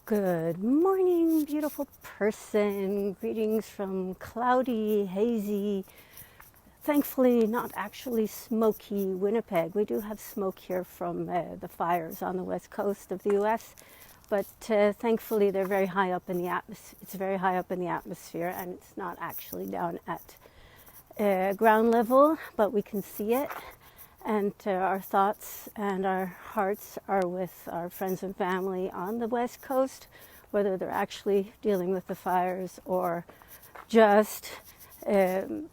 Good morning, beautiful person. Greetings from cloudy, hazy, thankfully not actually smoky Winnipeg. We do have smoke here from the fires on the west coast of the U.S., but thankfully they're very high up in the atmosphere. It's very high up in the atmosphere, and it's not actually down at ground level, but we can see it. And our thoughts and our hearts are with our friends and family on the West Coast, whether they're actually dealing with the fires or just, trying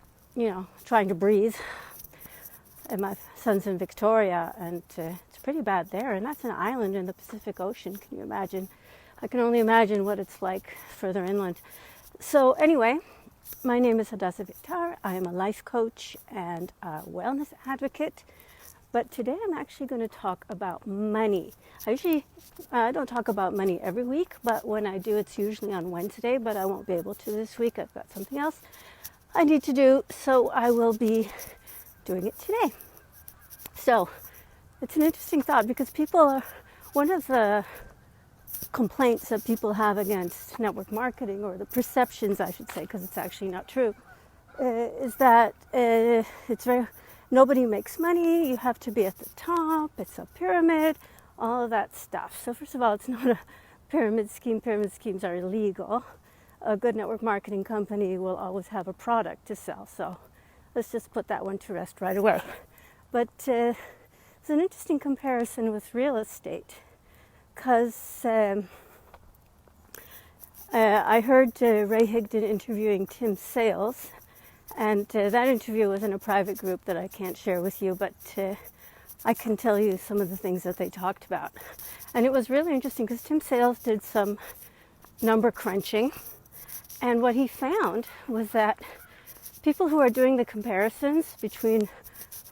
to breathe. And my son's in Victoria, and it's pretty bad there. And that's an island in the Pacific Ocean. Can you imagine? I can only imagine what it's like further inland. So anyway, my name is Hadassah Viktar. I am a life coach and a wellness advocate. But today I'm actually going to talk about money. I don't talk about money every week, but when I do, it's usually on Wednesday, but I won't be able to this week. I've got something else I need to do, so I will be doing it today. So it's an interesting thought because one of the complaints that people have against network marketing, or the perceptions I should say, because it's actually not true, is that nobody makes money, you have to be at the top, it's a pyramid, all of that stuff. So first of all, it's not a pyramid scheme. Pyramid schemes are illegal. A good network marketing company will always have a product to sell. So let's just put that one to rest right away. But it's an interesting comparison with real estate, because I heard Ray Higdon interviewing Tim Sales. And that interview was in a private group that I can't share with you, but I can tell you some of the things that they talked about. And it was really interesting because Tim Sales did some number crunching. And what he found was that people who are doing the comparisons between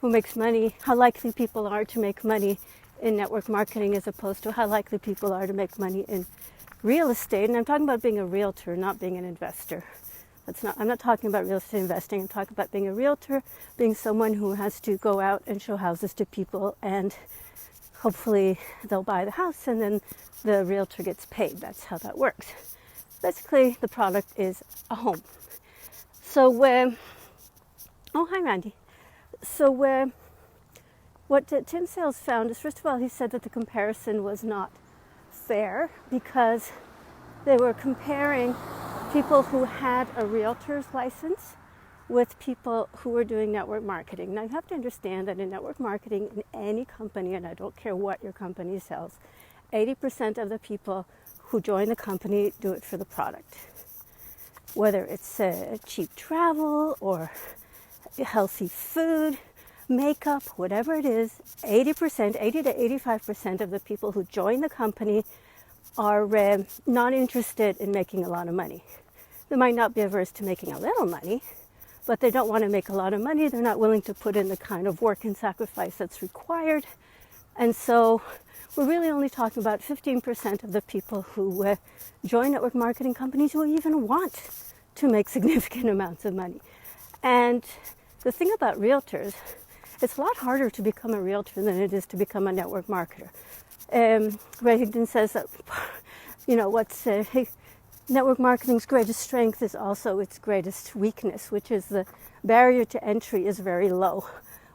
who makes money, how likely people are to make money in network marketing as opposed to how likely people are to make money in real estate. And I'm talking about being a realtor, not being an investor. I'm not talking about real estate investing. I'm talking about being a realtor, being someone who has to go out and show houses to people, and hopefully they'll buy the house and then the realtor gets paid. That's how that works. Basically, the product is a home. So, oh, hi, Randy. So what Tim Sales found is, first of all, he said that the comparison was not fair because they were comparing people who had a realtor's license with people who were doing network marketing. Now, you have to understand that in network marketing, in any company, and I don't care what your company sells, 80% of the people who join the company do it for the product. Whether it's cheap travel or healthy food, makeup, whatever it is, 80 to 85% of the people who join the company are not interested in making a lot of money. They might not be averse to making a little money, but they don't want to make a lot of money. They're not willing to put in the kind of work and sacrifice that's required. And so we're really only talking about 15% of the people who join network marketing companies who even want to make significant amounts of money. And the thing about realtors, it's a lot harder to become a realtor than it is to become a network marketer. Ray Higdon says that, network marketing's greatest strength is also its greatest weakness, which is the barrier to entry is very low.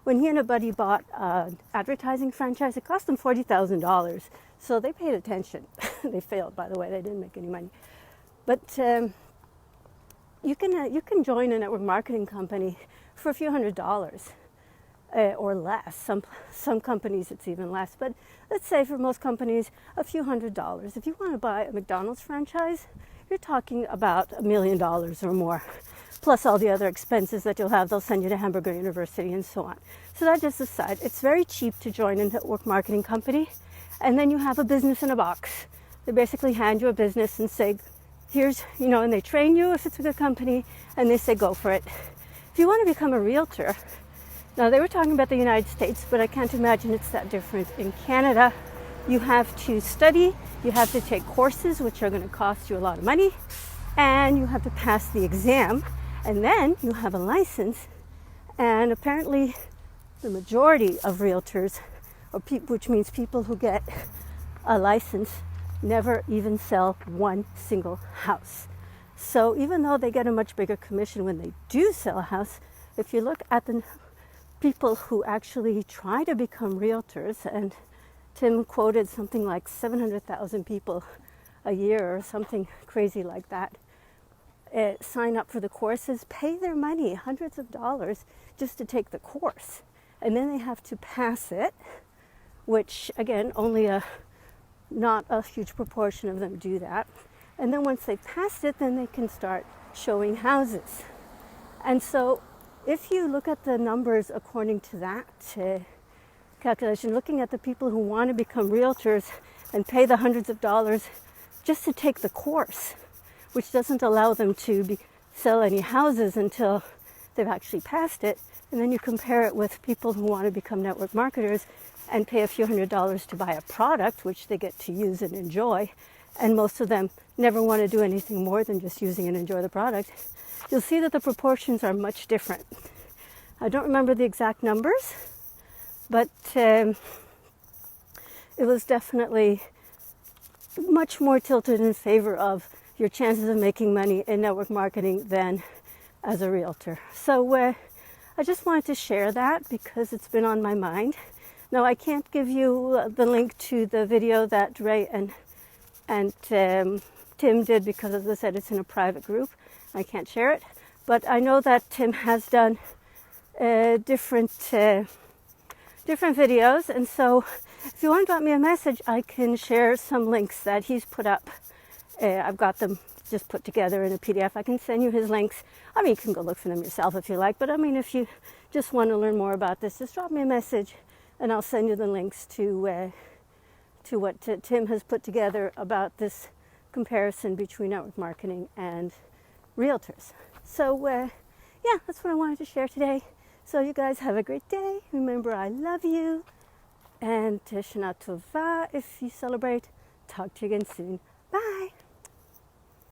When he and a buddy bought an advertising franchise, it cost them $40,000. So they paid attention. They failed, by the way. They didn't make any money. But you can join a network marketing company for a few $100s. Or less. Some companies it's even less, but let's say for most companies a few $100s. If you want to buy a McDonald's franchise, you're talking about $1 million or more, plus all the other expenses that you'll have. They'll send you to Hamburger University and so on. So that just aside, it's very cheap to join a network marketing company, and then you have a business in a box. They basically hand you a business and say, here's, and they train you if it's a good company, and they say go for it. If you want to become a realtor, now, they were talking about the United States, but I can't imagine it's that different. In Canada, you have to study, you have to take courses, which are going to cost you a lot of money, and you have to pass the exam, and then you have a license. And apparently, the majority of realtors, which means people who get a license, never even sell one single house. So even though they get a much bigger commission when they do sell a house, if you look at the people who actually try to become realtors, and Tim quoted something like 700,000 people a year or something crazy like that, sign up for the courses, pay their money, hundreds of dollars, just to take the course. And then they have to pass it, which again, only not a huge proportion of them do that. And then once they've passed it, then they can start showing houses. And so if you look at the numbers according to that calculation, looking at the people who want to become realtors and pay the hundreds of dollars just to take the course, which doesn't allow them to sell any houses until they've actually passed it, and then you compare it with people who want to become network marketers and pay a few $100s to buy a product, which they get to use and enjoy, and most of them never want to do anything more than just using and enjoy the product, you'll see that the proportions are much different. I don't remember the exact numbers, but it was definitely much more tilted in favor of your chances of making money in network marketing than as a realtor. So I just wanted to share that because it's been on my mind. Now, I can't give you the link to the video that Ray and Tim did because, as I said, it's in a private group. I can't share it. But I know that Tim has done different videos. And so if you want to drop me a message, I can share some links that he's put up. I've got them just put together in a PDF. I can send you his links. I mean, you can go look for them yourself if you like. But I mean, if you just want to learn more about this, just drop me a message and I'll send you the links to what Tim has put together about this comparison between network marketing and realtors. So yeah, that's what I wanted to share today. So you guys have a great day. Remember, I love you. And Shana Tova if you celebrate. Talk to you again soon. Bye.